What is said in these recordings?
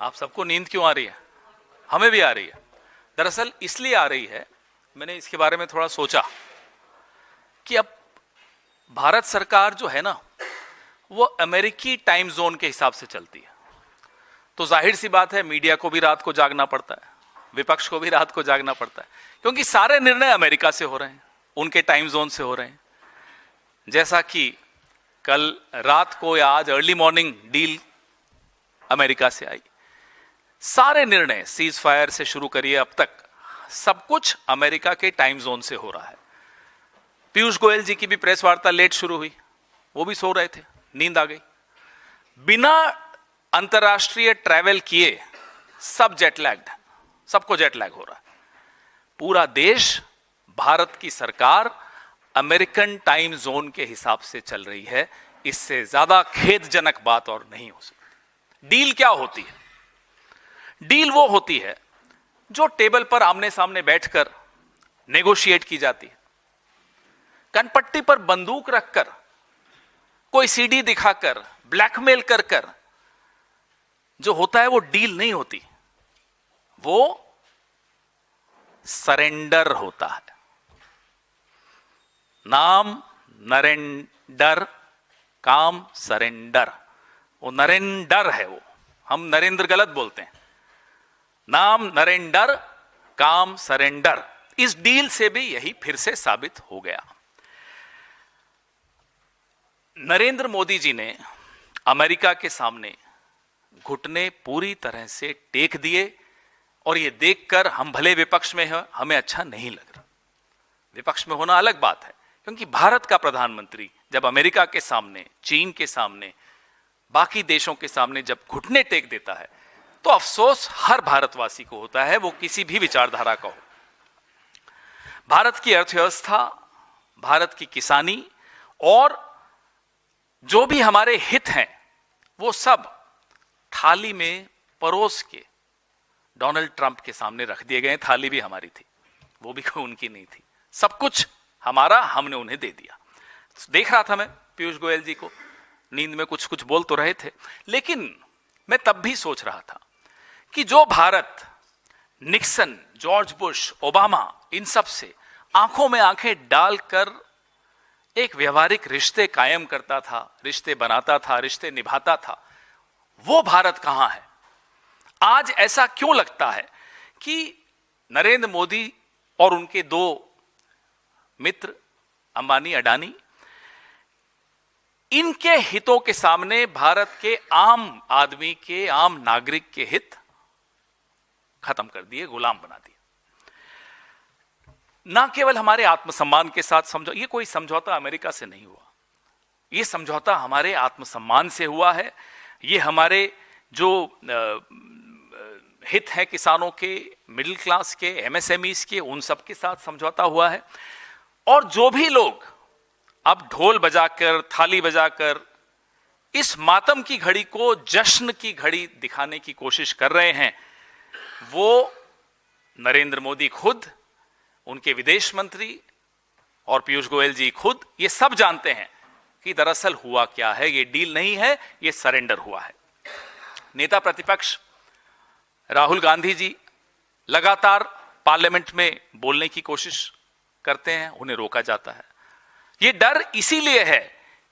आप सबको नींद क्यों आ रही है? हमें भी आ रही है। दरअसल इसलिए आ रही है, मैंने इसके बारे में थोड़ा सोचा कि अब भारत सरकार जो है ना, वो अमेरिकी टाइम जोन के हिसाब से चलती है। तो जाहिर सी बात है, मीडिया को भी रात को जागना पड़ता है, विपक्ष को भी रात को जागना पड़ता है, क्योंकि सारे निर्णय अमेरिका से हो रहे हैं, उनके टाइम जोन से हो रहे हैं। जैसा कि कल रात को या आज अर्ली मॉर्निंग डील अमेरिका से आई, सारे निर्णय सीज फायर से शुरू करिए अब तक सब कुछ अमेरिका के टाइम जोन से हो रहा है। पीयूष गोयल जी की भी प्रेस वार्ता लेट शुरू हुई, वो भी सो रहे थे, नींद आ गई। बिना अंतरराष्ट्रीय ट्रैवल किए सब जेटलैग्ड, सबको जेटलैग हो रहा है। पूरा देश, भारत की सरकार अमेरिकन टाइम जोन के हिसाब से चल रही है। इससे ज्यादा खेदजनक बात और नहीं हो सकती। डील क्या होती है? डील वो होती है जो टेबल पर आमने सामने बैठकर नेगोशिएट की जाती है। कनपट्टी पर बंदूक रखकर, कोई सीडी दिखाकर, ब्लैकमेल कर कर जो होता है वो डील नहीं होती, वो सरेंडर होता है। नाम नरेंडर, काम सरेंडर। वो नरेंडर है, वो हम नरेंद्र गलत बोलते हैं। नाम नरेंडर, काम सरेंडर। इस डील से भी यही फिर से साबित हो गया। नरेंद्र मोदी जी ने अमेरिका के सामने घुटने पूरी तरह से टेक दिए, और ये देखकर हम भले विपक्ष में हैं, हमें अच्छा नहीं लग रहा। विपक्ष में होना अलग बात है, क्योंकि भारत का प्रधानमंत्री जब अमेरिका के सामने, चीन के सामने, बाकी देशों के सामने जब घुटने टेक देता है, तो अफसोस हर भारतवासी को होता है, वो किसी भी विचारधारा का हो। भारत की अर्थव्यवस्था, भारत की किसानी और जो भी हमारे हित हैं, वो सब थाली में परोस के डोनाल्ड ट्रंप के सामने रख दिए गए। थाली भी हमारी थी, वो भी कोई उनकी नहीं थी। सब कुछ हमारा, हमने उन्हें दे दिया। देख रहा था मैं पीयूष गोयल जी को, नींद में कुछ कुछ बोल तो रहे थे, लेकिन मैं तब भी सोच रहा था कि जो Bharat Nixon, George Bush, Obama, इन सब से आंखों में आंखें डालकर एक व्यवहारिक रिश्ते कायम करता था, रिश्ते बनाता था, रिश्ते निभाता था, वो भारत कहां है? आज ऐसा क्यों लगता है कि नरेंद्र मोदी और उनके दो मित्र अंबानी, अडानी, इनके हितों के सामने भारत के आम आदमी के, आम नागरिक के हित खत्म कर दिए, गुलाम बना दिए। ना केवल हमारे आत्मसम्मान के साथ समझौता, ये कोई समझौता अमेरिका से नहीं हुआ, ये समझौता हमारे आत्मसम्मान से हुआ है। ये हमारे जो हित हैं किसानों के, मिडिल क्लास के, एमएसएमईज के, उन सब के साथ समझौता हुआ है। और जो भी लोग अब ढोल बजाकर, थाली बजाकर इस मातम की घड़ी को जश्न की घड़ी दिखाने की कोशिश कर रहे हैं, वो नरेंद्र मोदी खुद, उनके विदेश मंत्री और पीयूष गोयल जी खुद, ये सब जानते हैं कि दरअसल हुआ क्या है। ये डील नहीं है, ये सरेंडर हुआ है। नेता प्रतिपक्ष राहुल गांधी जी लगातार पार्लियामेंट में बोलने की कोशिश करते हैं, उन्हें रोका जाता है। ये डर इसीलिए है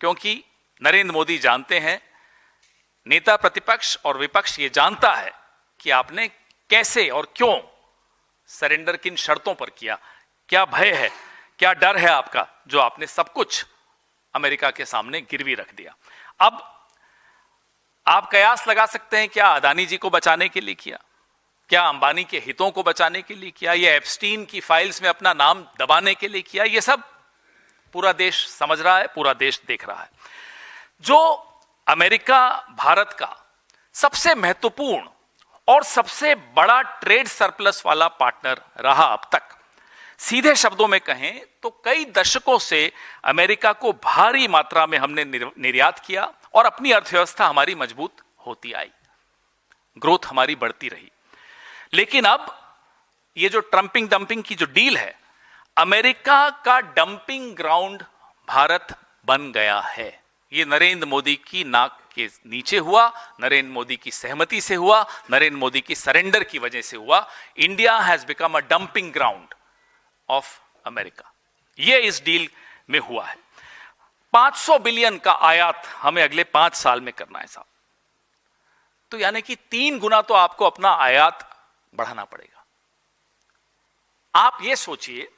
क्योंकि नरेंद्र मोदी जानते हैं, नेता प्रतिपक्ष और विपक्ष ये जानता है कि आपने कैसे और क्यों सरेंडर, किन शर्तों पर किया, क्या भय है, क्या डर है आपका, जो आपने सब कुछ अमेरिका के सामने गिरवी रख दिया। अब आप कयास लगा सकते हैं, क्या अदानी जी को बचाने के लिए किया, क्या अंबानी के हितों को बचाने के लिए किया, या एप्स्टीन की फाइल्स में अपना नाम दबाने के लिए किया? ये सब पूरा देश समझ रहा है, पूरा देश देख रहा है। जो अमेरिका भारत का सबसे महत्वपूर्ण और सबसे बड़ा ट्रेड सरप्लस वाला पार्टनर रहा अब तक, सीधे शब्दों में कहें तो कई दशकों से अमेरिका को भारी मात्रा में हमने निर्यात किया और अपनी अर्थव्यवस्था हमारी मजबूत होती आई, ग्रोथ हमारी बढ़ती रही। लेकिन अब ये जो ट्रंपिंग डंपिंग की जो डील है, अमेरिका का डंपिंग ग्राउंड भारत बन गया है। ये नरेंद्र मोदी की नाक के नीचे हुआ, नरेंद्र मोदी की सहमति से हुआ, नरेंद्र मोदी की सरेंडर की वजह से हुआ। India has become a dumping ground of America. यह इस डील में हुआ है। 500 बिलियन का आयात हमें अगले 5 साल में करना है साहब। तो यानी कि 3 गुना तो आपको अपना आयात बढ़ाना पड़ेगा। आप ये सोचिए,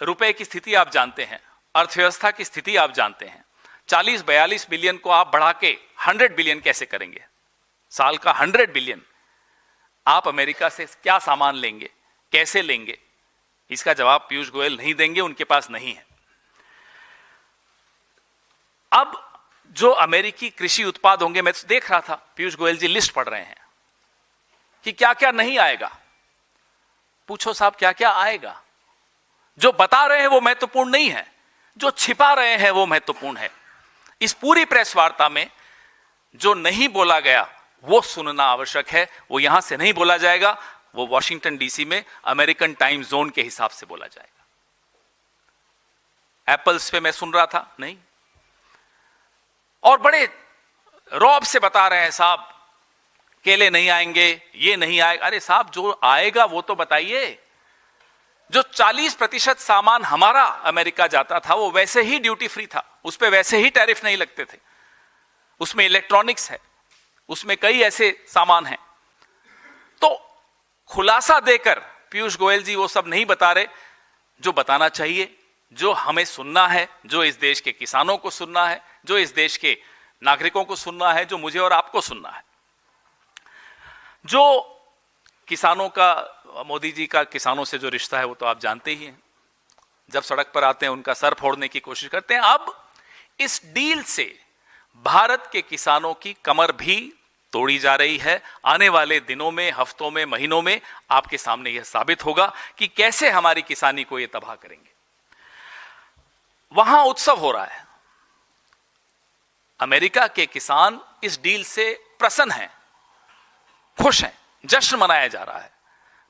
रुपए की स्थिति आप जानते हैं, अर्थव्यवस्था की स्थिति आप जानते हैं। 40-42 बिलियन को आप बढ़ा के 100 बिलियन कैसे करेंगे? साल का 100 बिलियन आप अमेरिका से क्या सामान लेंगे, कैसे लेंगे? इसका जवाब पीयूष गोयल नहीं देंगे, उनके पास नहीं है। अब जो अमेरिकी कृषि उत्पाद होंगे, मैं तो देख रहा था पीयूष गोयल जी लिस्ट पढ़ रहे हैं कि क्या क्या नहीं आएगा। पूछो साहब क्या क्या आएगा? जो बता रहे हैं वो महत्वपूर्ण नहीं है, जो छिपा रहे हैं वो महत्वपूर्ण है। इस पूरी प्रेस वार्ता में जो नहीं बोला गया वो सुनना आवश्यक है। वो यहां से नहीं बोला जाएगा, वो वॉशिंगटन डीसी में अमेरिकन टाइम जोन के हिसाब से बोला जाएगा। एप्पल्स पे मैं सुन रहा था, नहीं, और बड़े रौब से बता रहे हैं साहब केले नहीं आएंगे, ये नहीं आएगा। अरे साहब जो आएगा वो तो बताइए। जो 40% सामान हमारा अमेरिका जाता था वो वैसे ही ड्यूटी फ्री था, उस पे वैसे ही टैरिफ नहीं लगते थे। उसमें इलेक्ट्रॉनिक्स है, उसमें कई ऐसे सामान हैं। तो खुलासा देकर पीयूष गोयल जी वो सब नहीं बता रहे जो बताना चाहिए, जो हमें सुनना है, जो इस देश के किसानों को सुनना है, जो इस देश के नागरिकों को सुनना है, जो मुझे और आपको सुनना है। जो किसानों का, मोदी जी का किसानों से जो रिश्ता है वो तो आप जानते ही हैं। जब सड़क पर आते हैं उनका सर फोड़ने की कोशिश करते हैं। अब इस डील से भारत के किसानों की कमर भी तोड़ी जा रही है। आने वाले दिनों में, हफ्तों में, महीनों में आपके सामने यह साबित होगा कि कैसे हमारी किसानी को यह तबाह करेंगे। वहां उत्सव हो रहा है। अमेरिका के किसान इस डील से प्रसन्न हैं, खुश हैं, जश्न मनाया जा रहा है।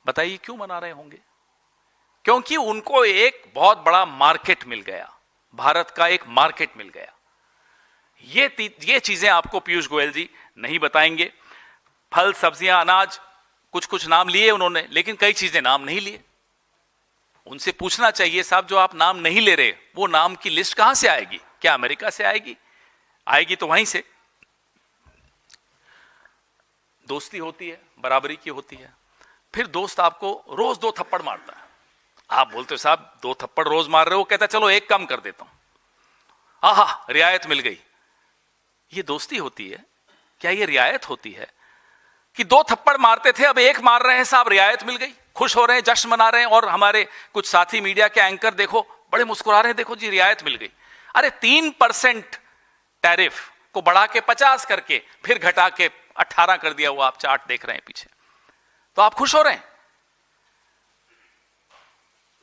बताइए क्यों मना रहे होंगे? क्योंकि उनको एक बहुत बड़ा मार्केट मिल गया, भारत का एक मार्केट मिल गया। ये चीजें आपको पीयूष गोयल जी नहीं बताएंगे। फल, सब्जियां, अनाज, कुछ कुछ नाम लिए उन्होंने, लेकिन कई चीजें नाम नहीं लिए। उनसे पूछना चाहिए साहब, जो आप नाम नहीं ले रहे वो नाम की लिस्ट कहां से आएगी? क्या अमेरिका से आएगी? आएगी तो वहीं से। दोस्ती होती है, बराबरी की होती है। फिर दोस्त आपको रोज 2 थप्पड़ मारता है। आप बोलते हो साहब 2 थप्पड़ रोज मार रहे हो, कहता चलो एक कम कर देता हूं, आहा रियायत मिल गई। ये दोस्ती होती है क्या? ये रियायत होती है कि 2 थप्पड़ मारते थे, अब 1 मार रहे हैं साहब, रियायत मिल गई, खुश हो रहे हैं, जश्न मना रहे हैं। और हमारे कुछ साथी मीडिया के एंकर देखो बड़े मुस्कुरा रहे हैं, देखो जी रियायत मिल गई। अरे 3% टैरिफ को बढ़ा के 50 करके फिर घटा के 18 कर दिया, वो आप चार्ट देख रहे हैं पीछे। तो आप खुश हो रहे हैं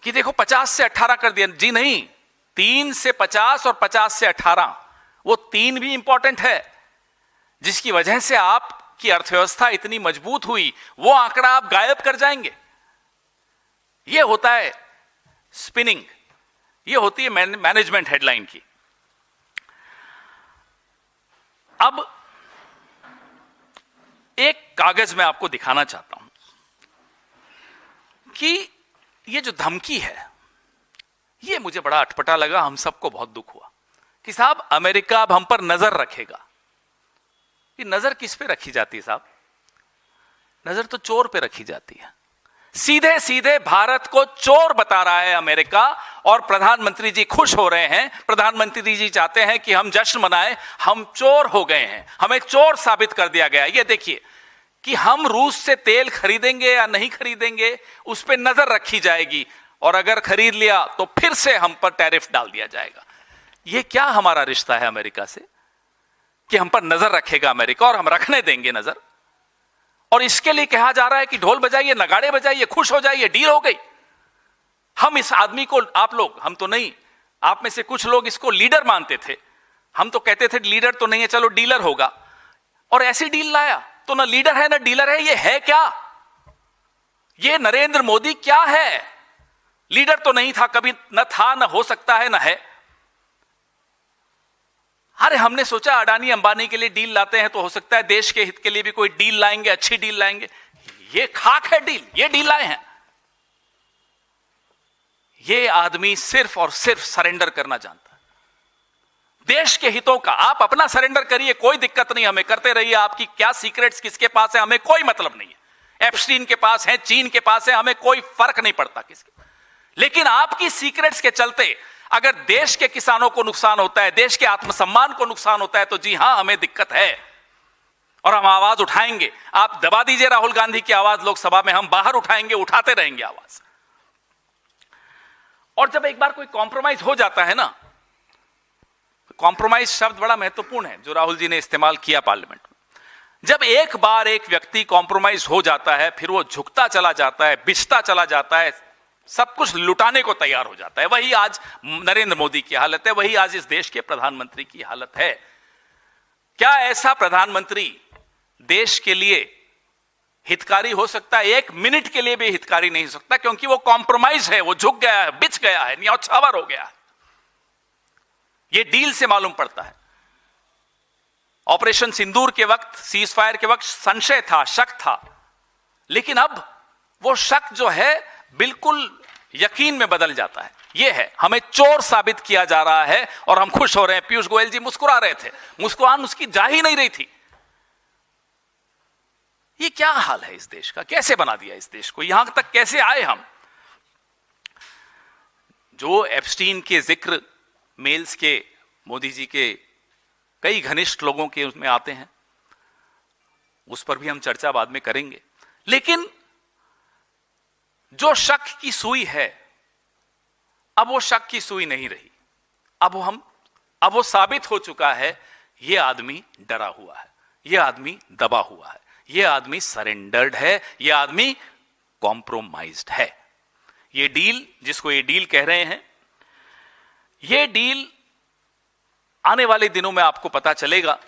कि देखो 50 से 18 कर दिया? जी नहीं, 3 से 50 और 50 से 18, वो 3 भी इंपॉर्टेंट है, जिसकी वजह से आपकी अर्थव्यवस्था इतनी मजबूत हुई। वो आंकड़ा आप गायब कर जाएंगे। ये होता है स्पिनिंग, ये होती है मैनेजमेंट हेडलाइन की। अब एक कागज मैं आपको दिखाना चाहता हूं कि ये जो धमकी है, ये मुझे बड़ा अटपटा लगा। हम सबको बहुत दुख हुआ कि साहब अमेरिका अब हम पर नजर रखेगा। ये नजर किस पे रखी जाती है साहब? नजर तो चोर पे रखी जाती है। सीधे सीधे भारत को चोर बता रहा है अमेरिका, और प्रधानमंत्री जी खुश हो रहे हैं। प्रधानमंत्री जी चाहते हैं कि हम जश्न मनाएं, हम चोर हो गए हैं, हमें चोर साबित कर दिया गया। ये देखिए कि हम रूस से तेल खरीदेंगे या नहीं खरीदेंगे, उस पर नजर रखी जाएगी, और अगर खरीद लिया तो फिर से हम पर टैरिफ डाल दिया जाएगा। ये क्या हमारा रिश्ता है अमेरिका से कि हम पर नजर रखेगा अमेरिका और हम रखने देंगे नजर? और इसके लिए कहा जा रहा है कि ढोल बजाइए, नगाड़े बजाइए, खुश हो जाइए, डील हो गई। हम इस आदमी को, आप लोग, हम तो नहीं, आप में से कुछ लोग इसको लीडर मानते थे। हम तो कहते थे लीडर तो नहीं है, चलो डीलर होगा। और ऐसी डील लाया तो ना लीडर है ना डीलर है। ये है क्या? ये नरेंद्र मोदी क्या है? लीडर तो नहीं था कभी, न था, न हो सकता है, न है। अरे हमने सोचा अडानी अंबानी के लिए डील लाते हैं तो हो सकता है देश के हित के लिए भी कोई डील लाएंगे, अच्छी डील लाएंगे। ये खाक है डील, ये डील लाए हैं। ये आदमी सिर्फ और सिर्फ सरेंडर करना जानता है, देश के हितों का। आप अपना सरेंडर करिए, कोई दिक्कत नहीं, हमें करते रहिए। आपकी क्या सीक्रेट्स किसके पास है हमें कोई मतलब नहीं है। एप्स्टीन के पास है, चीन के पास है, हमें कोई फर्क नहीं पड़ता किसके। लेकिन आपकी सीक्रेट्स के चलते अगर देश के किसानों को नुकसान होता है, देश के आत्मसम्मान को नुकसान होता है, तो जी हां, हमें दिक्कत है और हम आवाज उठाएंगे। आप दबा दीजिए राहुल गांधी की आवाज लोकसभा में, हम बाहर उठाएंगे, उठाते रहेंगे आवाज। और जब एक बार कोई कॉम्प्रोमाइज हो जाता है ना, कॉम्प्रोमाइज शब्द बड़ा महत्वपूर्ण है जो राहुल जी ने इस्तेमाल किया पार्लियामेंट में। जब एक बार एक व्यक्ति कॉम्प्रोमाइज हो जाता है, फिर वो झुकता चला जाता है, बिछता चला जाता है, सब कुछ लुटाने को तैयार हो जाता है। वही आज नरेंद्र मोदी की हालत है, वही आज इस देश के प्रधानमंत्री की हालत है। क्या ऐसा प्रधानमंत्री देश के लिए हितकारी हो सकता है? एक मिनट के लिए भी हितकारी नहीं हो सकता, क्योंकि वो कॉम्प्रोमाइज है, वो झुक गया है, बिछ गया है, न्यौछावर हो गया है। ये डील से मालूम पड़ता है। ऑपरेशन सिंदूर के वक्त, सीज फायर के वक्त संशय था, शक था, लेकिन अब वो शक जो है बिल्कुल यकीन में बदल जाता है। यह है, हमें चोर साबित किया जा रहा है और हम खुश हो रहे हैं। पीयूष गोयल जी मुस्कुरा रहे थे, मुस्कुराहट उसकी जा ही नहीं रही थी। ये क्या हाल है इस देश का? कैसे बना दिया इस देश को? यहां तक कैसे आए हम? जो एप्स्टीन के जिक्र मेल्स के मोदी जी के कई घनिष्ठ लोगों के उसमें आते हैं, उस पर भी हम चर्चा बाद में करेंगे। लेकिन जो शक की सुई है, अब वो शक की सुई नहीं रही। अब वो साबित हो चुका है, ये आदमी डरा हुआ है, ये आदमी दबा हुआ है, ये आदमी सरेंडर्ड है, ये आदमी कॉम्प्रोमाइज्ड है। ये डील, जिसको ये डील कह रहे हैं, ये डील आने वाले दिनों में आपको पता चलेगा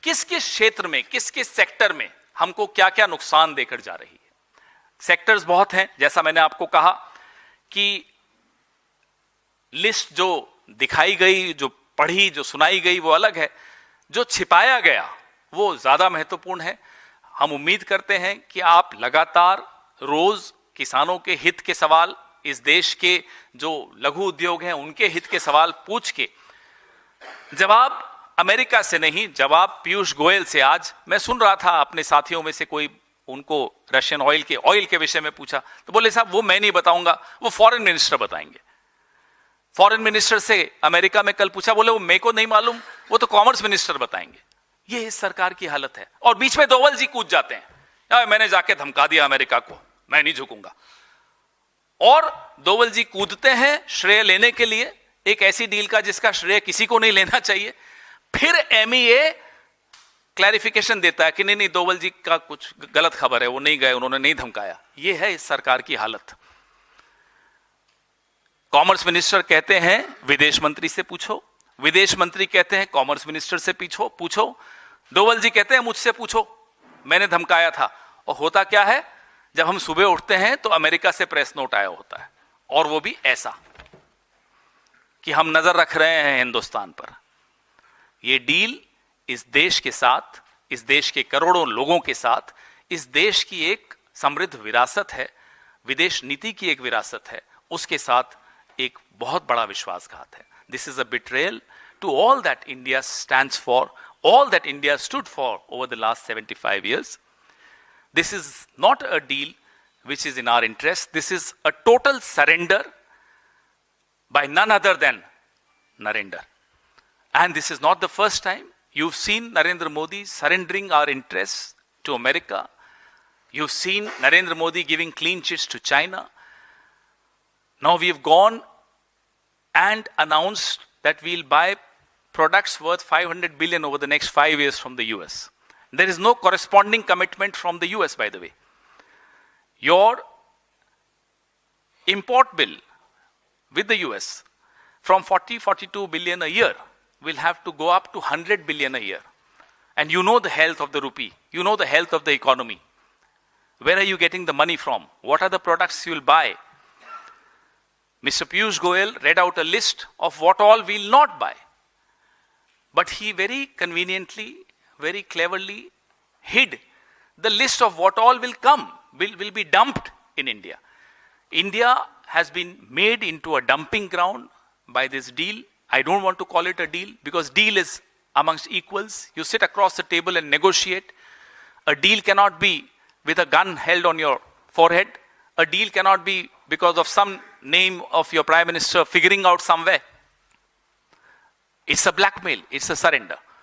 किस किस क्षेत्र में, किस किस सेक्टर में हमको क्या क्या नुकसान देकर जा रही है। सेक्टर्स बहुत हैं, जैसा मैंने आपको कहा कि लिस्ट जो दिखाई गई, जो पढ़ी, जो सुनाई गई, वो अलग है। जो छिपाया गया वो ज्यादा महत्वपूर्ण है। हम उम्मीद करते हैं कि आप लगातार रोज किसानों के हित के सवाल, इस देश के जो लघु उद्योग हैं उनके हित के सवाल पूछ के जवाब अमेरिका से नहीं, जवाब पीयूष गोयल से। आज मैं सुन रहा था अपने साथियों में से कोई उनको रशियन ऑयल के विषय में पूछा, तो बोले साहब वो मैं नहीं बताऊंगा, वो फॉरेन मिनिस्टर बताएंगे। फॉरेन मिनिस्टर से अमेरिका में कल पूछा, बोले वो मेरे को नहीं मालूम, वो तो कॉमर्स मिनिस्टर बताएंगे। ये इस सरकार की हालत है। और बीच में डोवल जी कूद जाते हैं, मैंने जाके धमका दिया अमेरिका को, मैं नहीं झुकूंगा। और डोवल जी कूदते हैं श्रेय लेने के लिए एक ऐसी डील का जिसका श्रेय किसी को नहीं लेना चाहिए। फिर एमईए क्लैरिफिकेशन देता है कि नहीं डोवल जी का कुछ गलत खबर है, वो नहीं गए, उन्होंने नहीं धमकाया। ये है इस सरकार की हालत। कॉमर्स मिनिस्टर कहते हैं विदेश मंत्री से पूछो, विदेश मंत्री कहते हैं कॉमर्स मिनिस्टर से पूछो। डोवल जी कहते हैं मुझसे पूछो, मैंने धमकाया था। और होता क्या है, जब हम सुबह उठते हैं तो अमेरिका से प्रेस नोट आया होता है, और वो भी ऐसा कि हम नजर रख रहे हैं हिंदुस्तान पर। ये डील इस देश के साथ, इस देश के करोड़ों लोगों के साथ, इस देश की एक समृद्ध विरासत है, विदेश नीति की एक विरासत है, उसके साथ एक बहुत बड़ा विश्वासघात है। This is a betrayal to all that India stands for, all that India stood for over the last 75 years. This is not a deal which is in our interest. This is a total surrender by none other than Narendra. And this is not the first time. You've seen Narendra Modi surrendering our interests to America. You've seen Narendra Modi giving clean chits to China. Now we've gone and announced that we'll buy products worth $500 billion over the next 5 years from the US. There is no corresponding commitment from the US, by the way. Your import bill with the US from 42 billion a year will have to go up to 100 billion a year. And you know the health of the rupee. You know the health of the economy. Where are you getting the money from? What are the products you will buy? Mr. Piyush Goyal read out a list of what all we will not buy. But he very conveniently, very cleverly hid the list of what all will come, will be dumped in India. India has been made into a dumping ground by this deal. I don't want to call it a deal because deal is amongst equals. You sit across the table and negotiate. A deal cannot be with a gun held on your forehead. A deal cannot be because of some name of your prime minister figuring out somewhere. It's a blackmail, it's a surrender.